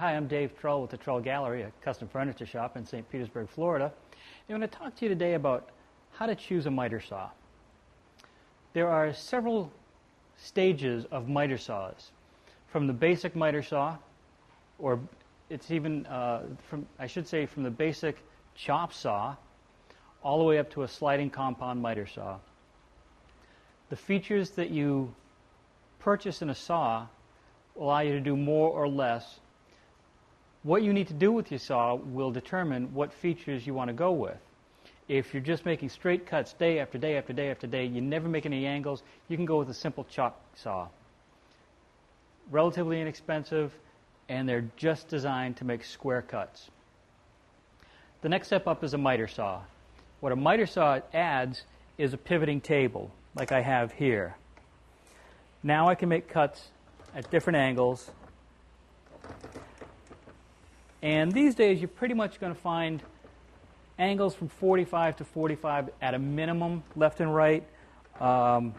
Hi, I'm Dave Trull with the Trull Gallery, a custom furniture shop in St. Petersburg, Florida. I'm going to talk to you today about how to choose a miter saw. There are several stages of miter saws, from the basic miter saw, or it's even from the basic chop saw, all the way up to a sliding compound miter saw. The features that you purchase in a saw allow you to do more or less. What you need to do with your saw will determine what features you want to go with. If you're just making straight cuts day after day after day after day, you never make any angles, you can go with a simple chop saw. Relatively inexpensive, and they're just designed to make square cuts. The next step up is a miter saw. What a miter saw adds is a pivoting table, like I have here. Now I can make cuts at different angles. And these days, you're pretty much going to find angles from 45 to 45 at a minimum, left and right. Some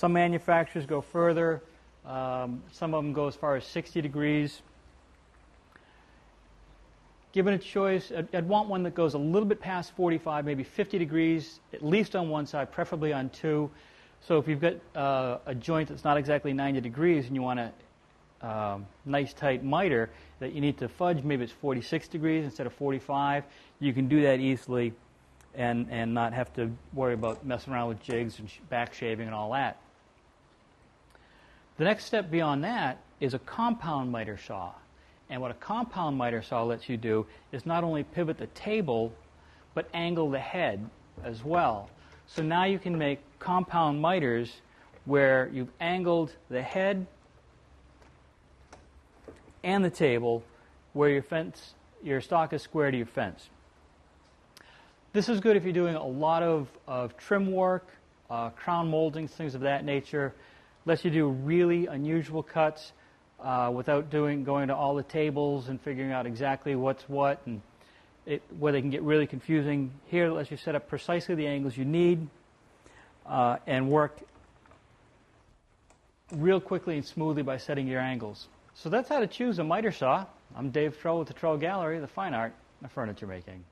manufacturers go further. Some of them go as far as 60 degrees. Given a choice, I'd want one that goes a little bit past 45, maybe 50 degrees, at least on one side, preferably on two. So if you've got a joint that's not exactly 90 degrees and you want a nice tight miter that you need to fudge, maybe it's 46 degrees instead of 45, you can do that easily and not have to worry about messing around with jigs and back shaving and all that. The next step beyond that is a compound miter saw. And what a compound miter saw lets you do is not only pivot the table, but angle the head as well. So now you can make compound miters where you've angled the head and the table where your stock is square to your fence. This is good if you're doing a lot of trim work, crown moldings, things of that nature. Lets you do really unusual cuts without going to all the tables and figuring out exactly what's what, and where they can get really confusing. Here it lets you set up precisely the angles you need and work real quickly and smoothly by setting your angles. So that's how to choose a miter saw. I'm Dave Trull with the Trull Gallery, the fine art of furniture making.